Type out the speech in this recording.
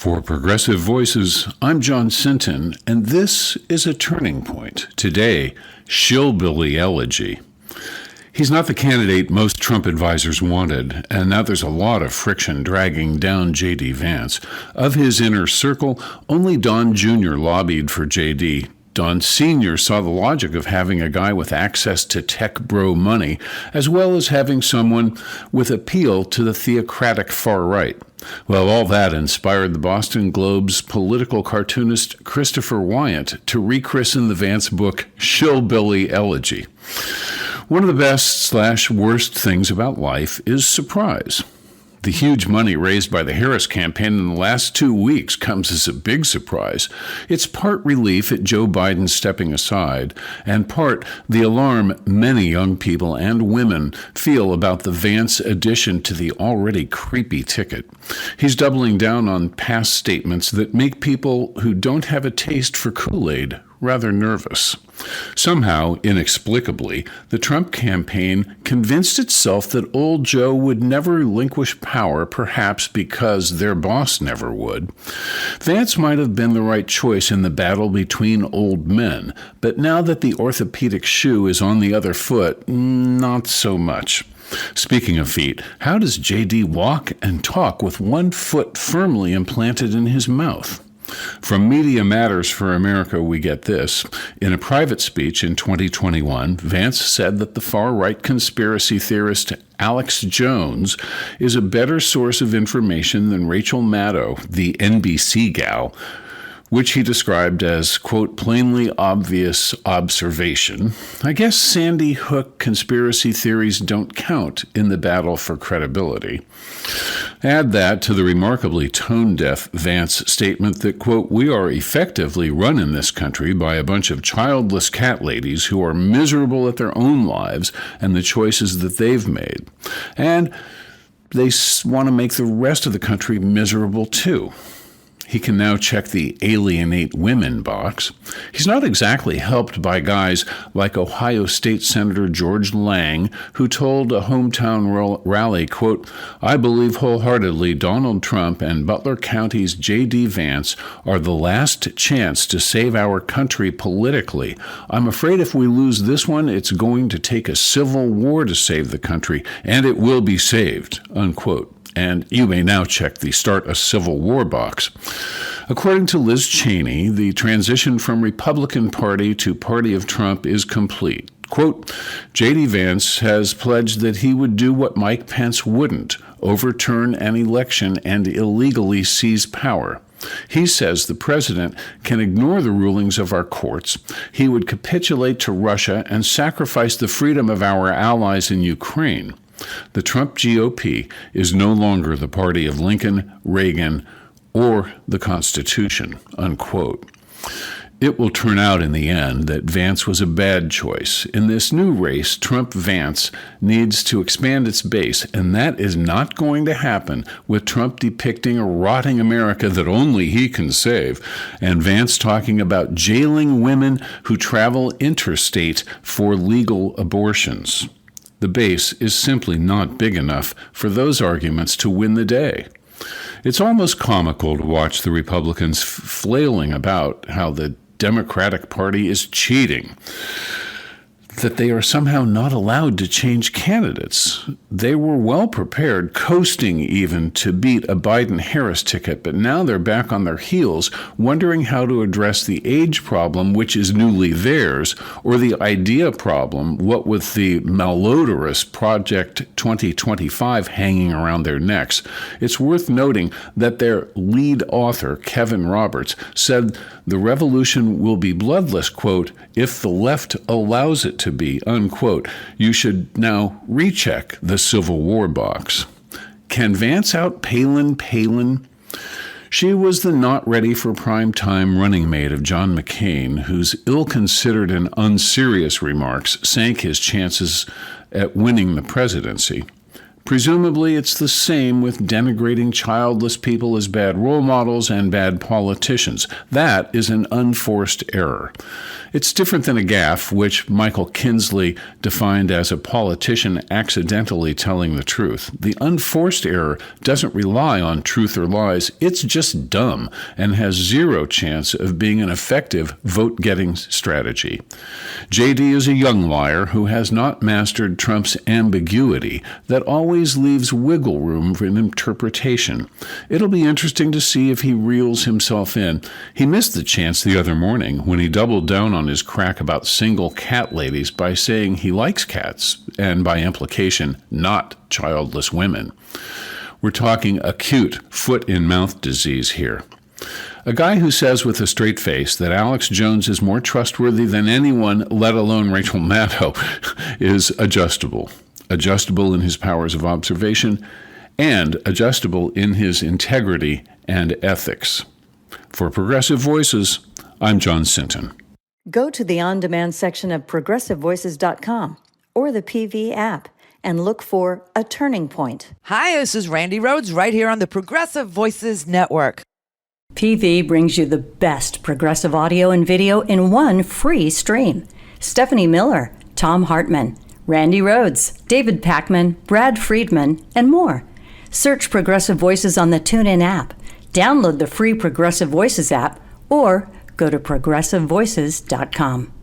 For Progressive Voices, I'm John Sinton, and this is A Turning Point. Today, Shillbilly Elegy. He's not the candidate most Trump advisors wanted, and now there's a lot of friction dragging down J.D. Vance. Of his inner circle, only Don Jr. lobbied for J.D. Don Sr. saw the logic of having a guy with access to tech bro money, as well as having someone with appeal to the theocratic far right. Well, all that inspired the Boston Globe's political cartoonist Christopher Wyant to rechristen the Vance book Shillbilly Elegy. One of the best/worst things about life is surprise. The huge money raised by the Harris campaign in the last 2 weeks comes as a big surprise. It's part relief at Joe Biden stepping aside, and part the alarm many young people and women feel about the Vance addition to the already creepy ticket. He's doubling down on past statements that make people who don't have a taste for Kool-Aid rather nervous. Somehow, inexplicably, the Trump campaign convinced itself that old Joe would never relinquish power, perhaps because their boss never would. Vance might have been the right choice in the battle between old men, but now that the orthopedic shoe is on the other foot, not so much. Speaking of feet, how does J.D. walk and talk with one foot firmly implanted in his mouth? From Media Matters for America, we get this. In a private speech in 2021, Vance said that the far-right conspiracy theorist Alex Jones is a better source of information than Rachel Maddow, the NBC gal, which he described as, quote, plainly obvious observation. I guess Sandy Hook conspiracy theories don't count in the battle for credibility. Add that to the remarkably tone-deaf Vance statement that, quote, we are effectively run in this country by a bunch of childless cat ladies who are miserable at their own lives and the choices that they've made. And they want to make the rest of the country miserable too. He can now check the alienate women box. He's not exactly helped by guys like Ohio State Senator George Lang, who told a hometown rally, quote, I believe wholeheartedly Donald Trump and Butler County's J.D. Vance are the last chance to save our country politically. I'm afraid if we lose this one, it's going to take a civil war to save the country, and it will be saved, unquote. And you may now check the Start a Civil War box. According to Liz Cheney, the transition from Republican Party to Party of Trump is complete. Quote, J.D. Vance has pledged that he would do what Mike Pence wouldn't, overturn an election and illegally seize power. He says the president can ignore the rulings of our courts. He would capitulate to Russia and sacrifice the freedom of our allies in Ukraine. The Trump GOP is no longer the party of Lincoln, Reagan, or the Constitution, unquote. It will turn out in the end that Vance was a bad choice. In this new race, Trump-Vance needs to expand its base, and that is not going to happen with Trump depicting a rotting America that only he can save, and Vance talking about jailing women who travel interstate for legal abortions. The base is simply not big enough for those arguments to win the day. It's almost comical to watch the Republicans flailing about how the Democratic Party is cheating, that they are somehow not allowed to change candidates. They were well prepared, coasting even, to beat a Biden-Harris ticket, but now they're back on their heels, wondering how to address the age problem, which is newly theirs, or the idea problem, what with the malodorous Project 2025 hanging around their necks. It's worth noting that their lead author, Kevin Roberts, said the revolution will be bloodless, quote, if the left allows it to be, unquote. You should now recheck the Civil War box. Can Vance out Palin? She was the not ready for prime time running mate of John McCain, whose ill-considered and unserious remarks sank his chances at winning the presidency. Presumably, it's the same with denigrating childless people as bad role models and bad politicians. That is an unforced error. It's different than a gaffe, which Michael Kinsley defined as a politician accidentally telling the truth. The unforced error doesn't rely on truth or lies. It's just dumb and has zero chance of being an effective vote-getting strategy. JD is a young liar who has not mastered Trump's ambiguity that always leaves wiggle room for an interpretation. It'll be interesting to see if he reels himself in. He missed the chance the other morning when he doubled down on his crack about single cat ladies by saying he likes cats, and by implication, not childless women. We're talking acute foot-in-mouth disease here. A guy who says with a straight face that Alex Jones is more trustworthy than anyone, let alone Rachel Maddow, is adjustable. Adjustable in his powers of observation and adjustable in his integrity and ethics. For Progressive Voices, I'm John Sinton. Go to the on-demand section of progressivevoices.com or the PV app and look for A Turning Point. Hi, this is Randy Rhodes right here on the Progressive Voices Network. PV brings you the best progressive audio and video in one free stream. Stephanie Miller, Tom Hartman, Randy Rhodes, David Packman, Brad Friedman, and more. Search Progressive Voices on the TuneIn app. Download the free Progressive Voices app or go to progressivevoices.com.